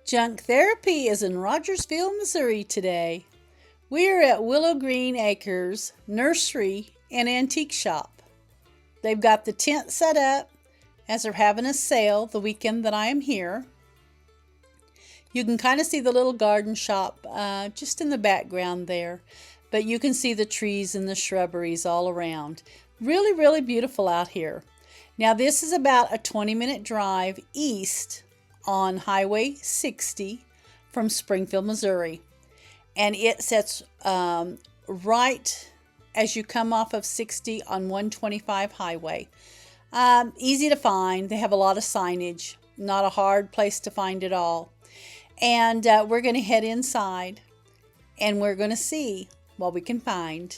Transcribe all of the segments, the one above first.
Junk Therapy is in Rogersville, Missouri today. We are at Willow Green Acres Nursery and Antique Shop. They've got the tent set up as they're having a sale the weekend that I am here. You can kind of see the little garden shop just in the background there, but you can see the trees and the shrubberies all around. Really, really beautiful out here. Now this is about a 20-minute drive east on Highway 60 from Springfield, Missouri. And it sits right as you come off of 60 on 125 highway. Easy to find. They have a lot of signage. Not a hard place to find at all. And we're going to head inside and we're going to see what we can find.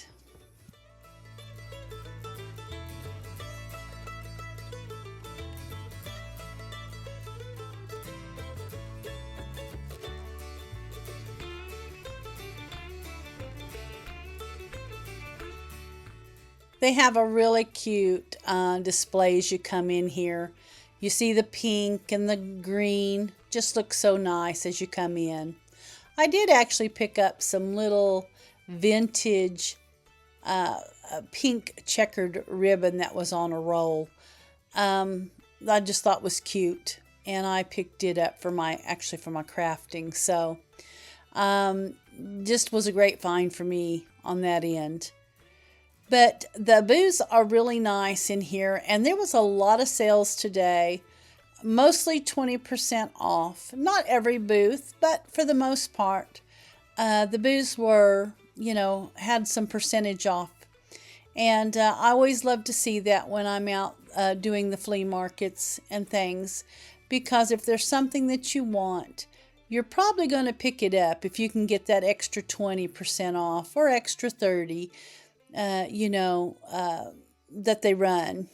They have a really cute display as you come in here. You see the pink and the green. Just looks so nice as you come in. I did actually pick up some little vintage pink checkered ribbon that was on a roll. I just thought was cute, and I picked it up for my crafting. So just was a great find for me on that end. But the booths are really nice in here, and there was a lot of sales today, mostly 20% off. Not every booth, but for the most part, the booths were, had some percentage off. And I always love to see that when I'm out doing the flea markets and things, because if there's something that you want, you're probably going to pick it up if you can get that extra 20% off or extra 30%. That they run.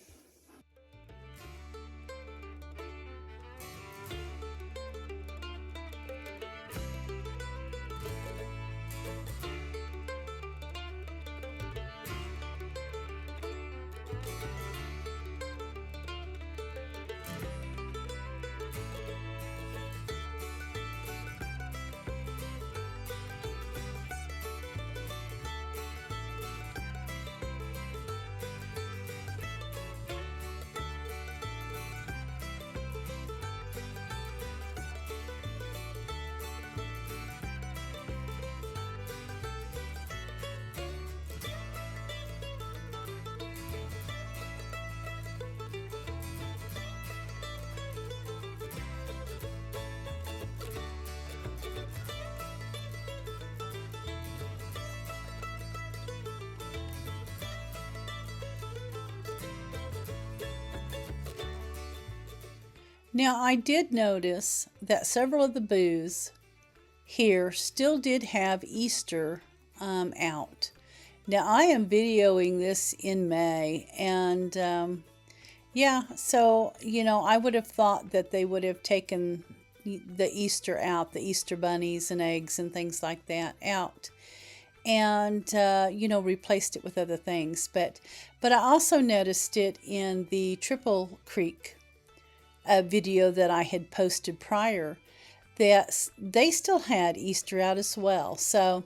Now, I did notice that several of the booths here still did have Easter out. Now, I am videoing this in May, and so, I would have thought that they would have taken the Easter out, the Easter bunnies and eggs and things like that out, and, replaced it with other things. But I also noticed it in the Triple Creek video that I had posted prior, that they still had Easter out as well. So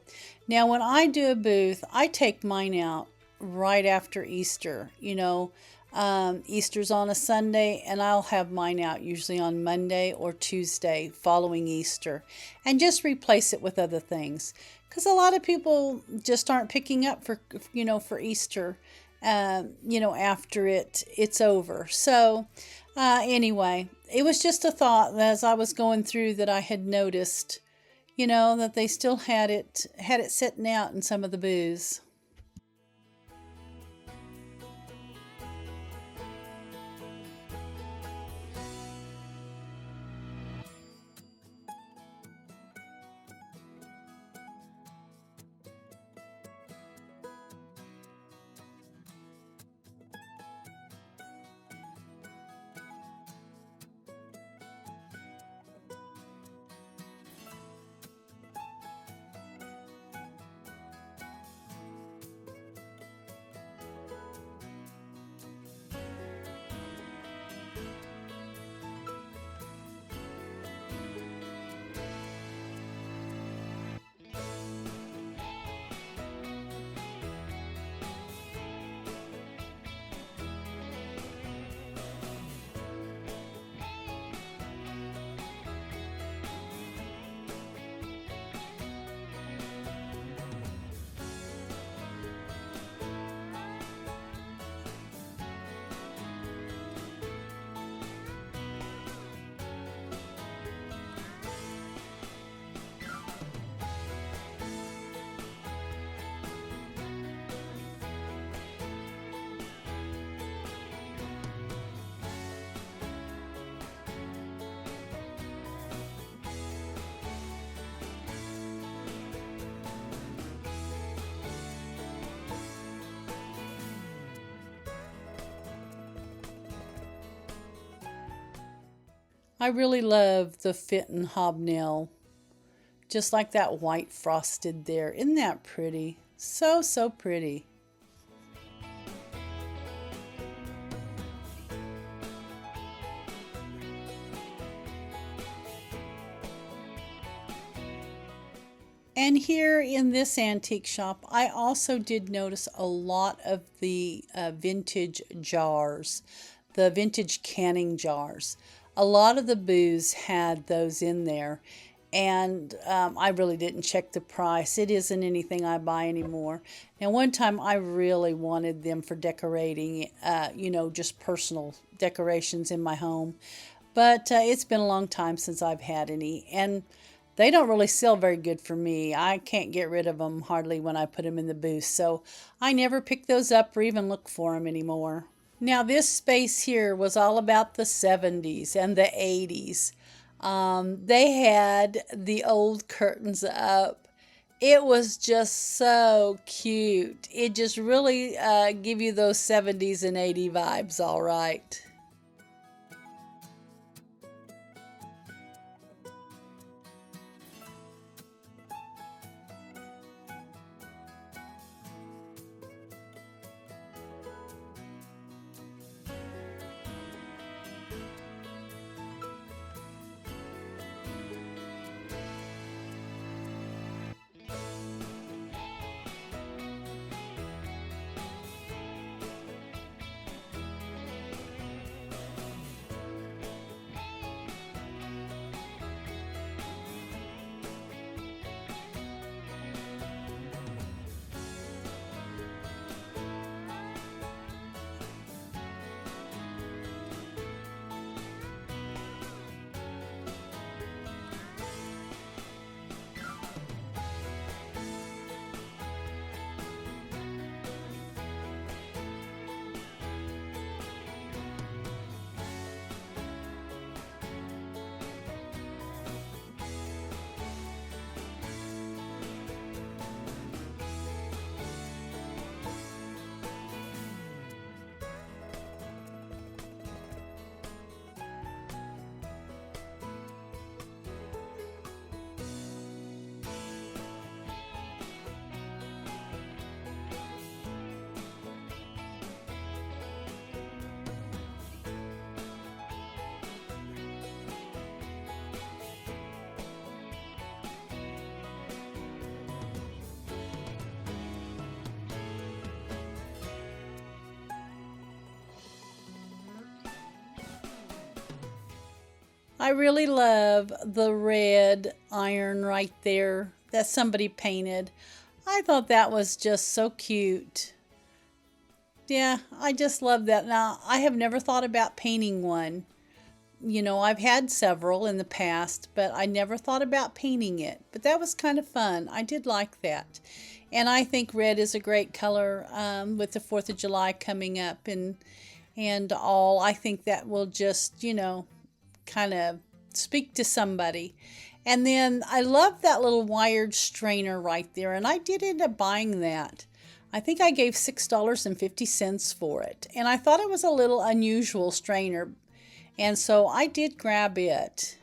now when I do a booth, I take mine out right after Easter. Easter's on a Sunday, and I'll have mine out usually on Monday or Tuesday following Easter, and just replace it with other things, because a lot of people just aren't picking up for Easter after it's over. So anyway, it was just a thought as I was going through that I had noticed, that they still had it sitting out in some of the booths. I really love the fit and hobnail. Just like that white frosted there. Isn't that pretty? So, so pretty. And here in this antique shop, I also did notice a lot of the vintage jars, the vintage canning jars. A lot of the booze had those in there, and I really didn't check the price. It isn't anything I buy anymore. And one time I really wanted them for decorating, just personal decorations in my home. But it's been a long time since I've had any, and they don't really sell very good for me. I can't get rid of them hardly when I put them in the booth, so I never pick those up or even look for them anymore. Now, this space here was all about the 70s and the 80s. They had the old curtains up. It was just so cute. It just really give you those 70s and 80s vibes, all right. I really love the red iron right there that somebody painted. I thought that was just so cute. Yeah, I just love that. Now, I have never thought about painting one. I've had several in the past, but I never thought about painting it. But that was kind of fun. I did like that. And I think red is a great color with the 4th of July coming up and all. I think that will just, kind of speak to somebody. And then I love that little wired strainer right there, and I did end up buying that. I think I gave $6.50 for it, and I thought it was a little unusual strainer, and so I did grab it.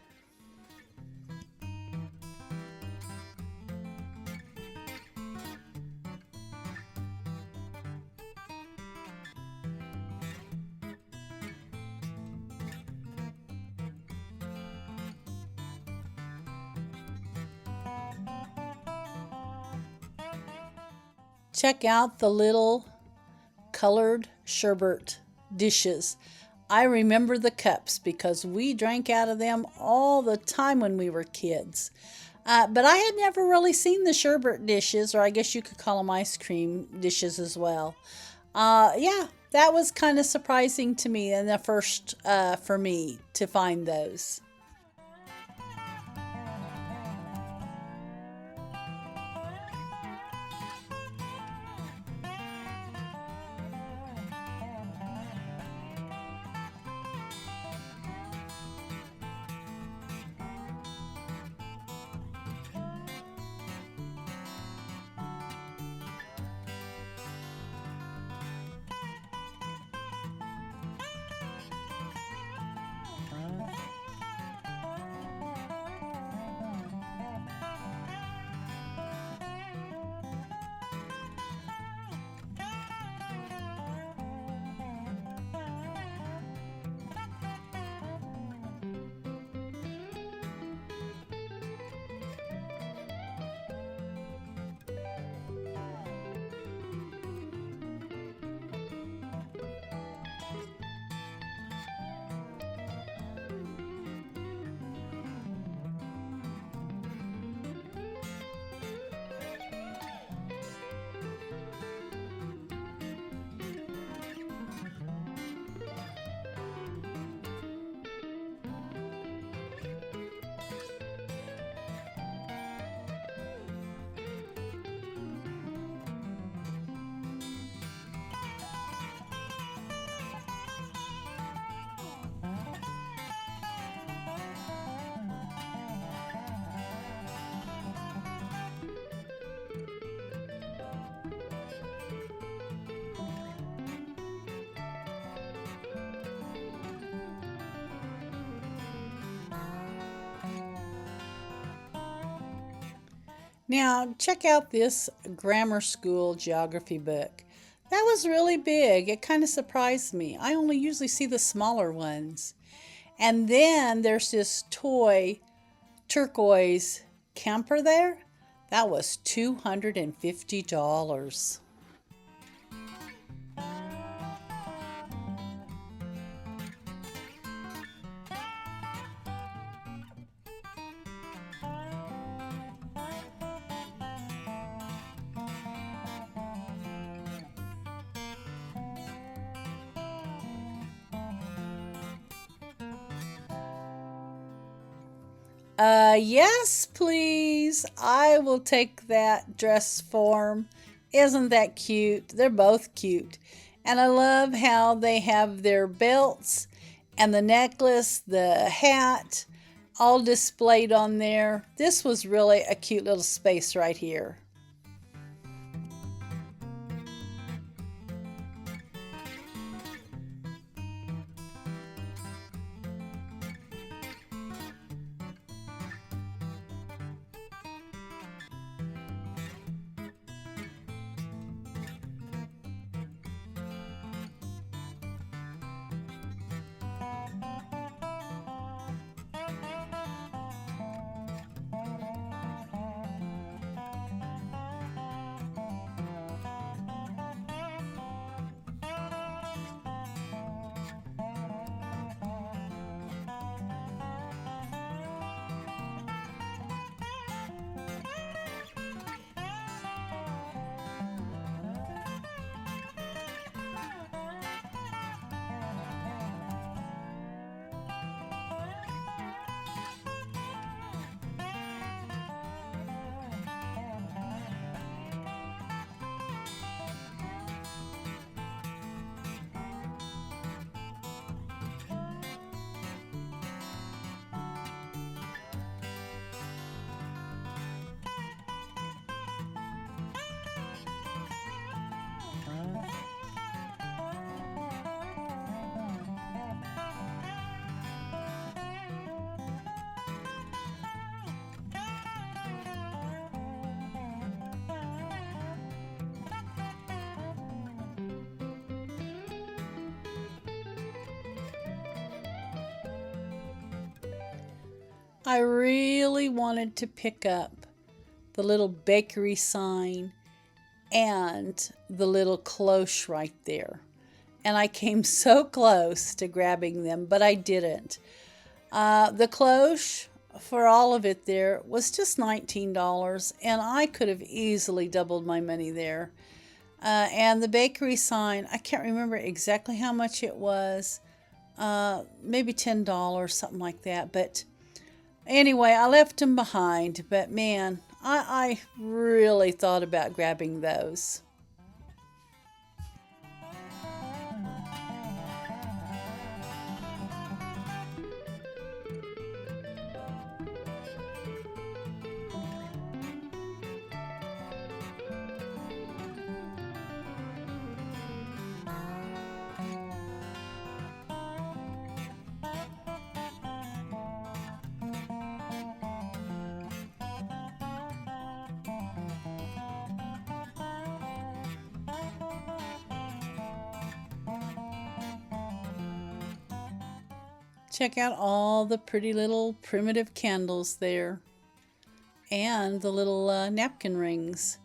Check out the little colored sherbet dishes. I remember the cups because we drank out of them all the time when we were kids. But I had never really seen the sherbet dishes, or I guess you could call them ice cream dishes as well. Yeah, that was kind of surprising to me and the first for me to find those. Now, check out this grammar school geography book. That was really big. It kind of surprised me. I only usually see the smaller ones. And then there's this toy turquoise camper there. That was $250. Yes, please. I will take that dress form. Isn't that cute? They're both cute. And I love how they have their belts and the necklace, the hat, all displayed on there. This was really a cute little space right here. I really wanted to pick up the little bakery sign and the little cloche right there. And I came so close to grabbing them, but I didn't. The cloche, for all of it there, was just $19, and I could have easily doubled my money there. And the bakery sign, I can't remember exactly how much it was. Maybe $10, something like that. But anyway, I left them behind. But man, I really thought about grabbing those. Check out all the pretty little primitive candles there and the little napkin rings.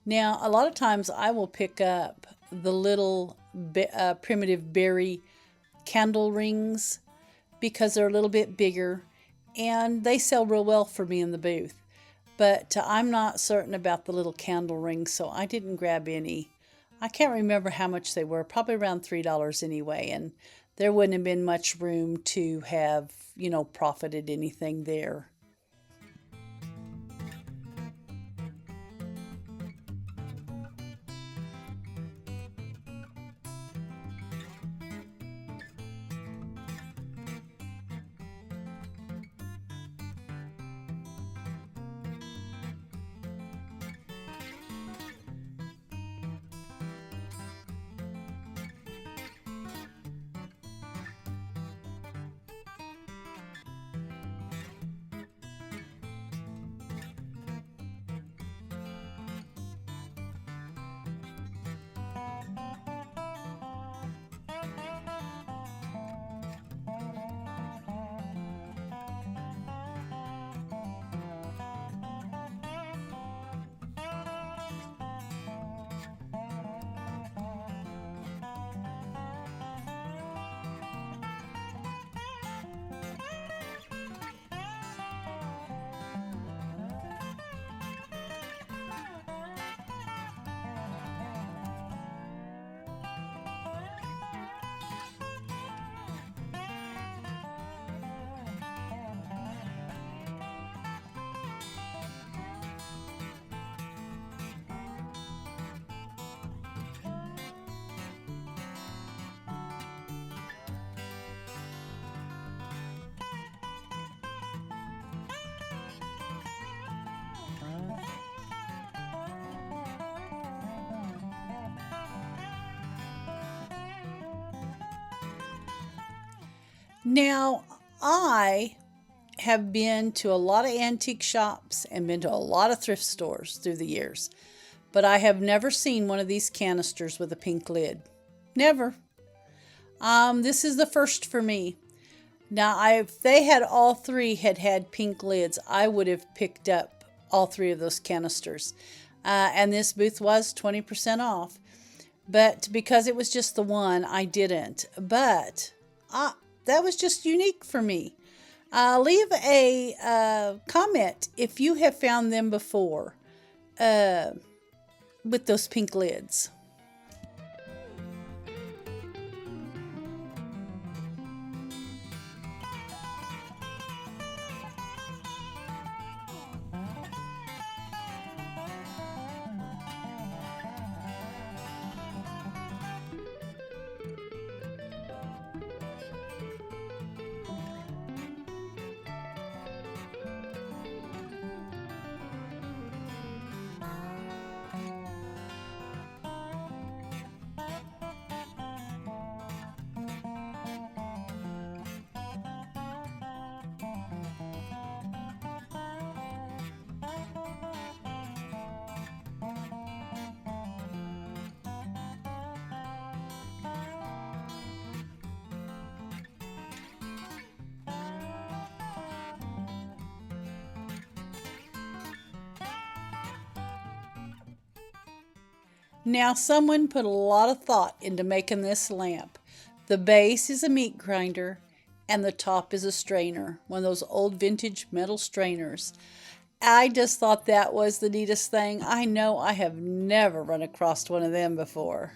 Now, a lot of times I will pick up the little primitive berry candle rings because they're a little bit bigger and they sell real well for me in the booth. But I'm not certain about the little candle rings, so I didn't grab any. I can't remember how much they were, probably around $3 anyway, and there wouldn't have been much room to have, profited anything there. Now, I have been to a lot of antique shops and been to a lot of thrift stores through the years, but I have never seen one of these canisters with a pink lid. Never. This is the first for me. Now, if they had all three had pink lids, I would have picked up all three of those canisters. And this booth was 20% off. But because it was just the one, I didn't. But that was just unique for me. Leave a comment if you have found them before with those pink lids. Now, someone put a lot of thought into making this lamp. The base is a meat grinder, and the top is a strainer, one of those old vintage metal strainers. I just thought that was the neatest thing. I know I have never run across one of them before.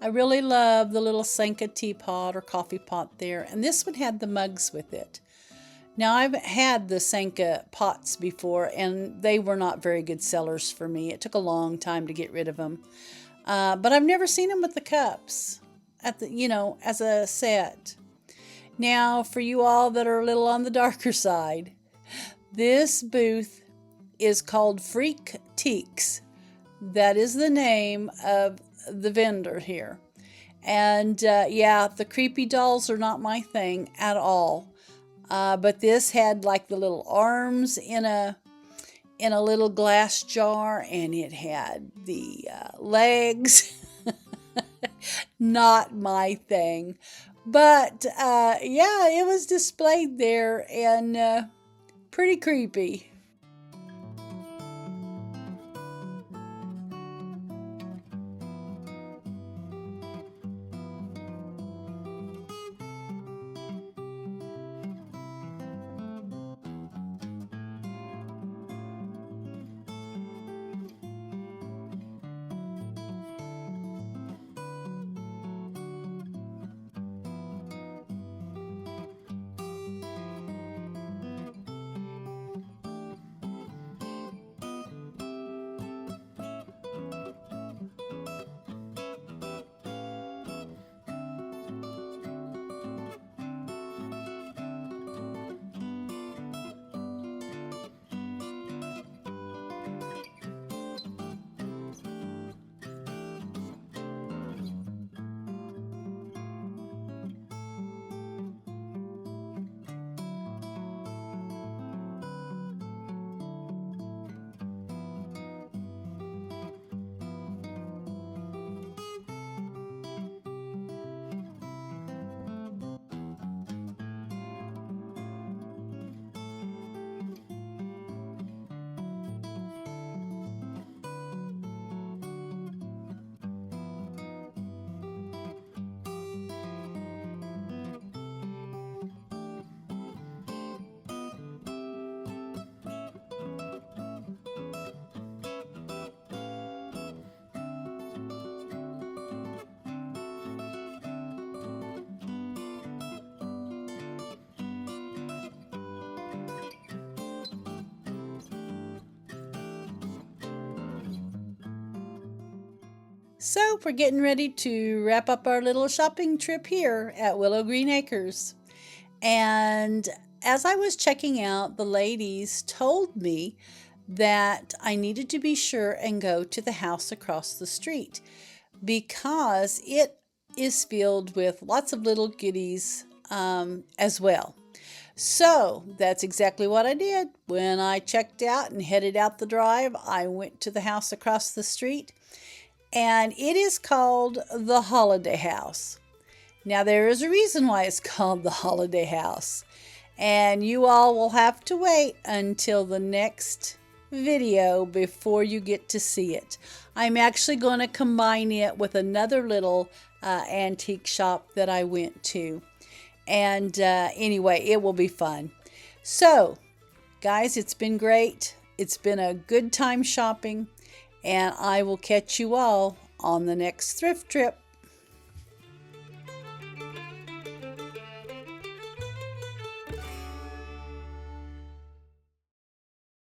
I really love the little Senka teapot or coffee pot there, and this one had the mugs with it. Now, I've had the Senka pots before, and they were not very good sellers for me. It took a long time to get rid of them. But I've never seen them with the cups as a set. Now, for you all that are a little on the darker side, this booth is called Freak Teaks. That is the name of the vendor here. And the creepy dolls are not my thing at all. But this had like the little arms in a little glass jar, and it had the legs. Not my thing. But it was displayed there, and pretty creepy. So we're getting ready to wrap up our little shopping trip here at Willow Green Acres. And as I was checking out, the ladies told me that I needed to be sure and go to the house across the street because it is filled with lots of little goodies as well. So that's exactly what I did. When I checked out and headed out the drive, I went to the house across the street, and it is called the Holiday House. Now, there is a reason why it's called the Holiday House, and you all will have to wait until the next video before you get to see it. I'm actually going to combine it with another little antique shop that I went to. And anyway, it will be fun. So, guys, it's been great. It's been a good time shopping. And I will catch you all on the next thrift trip.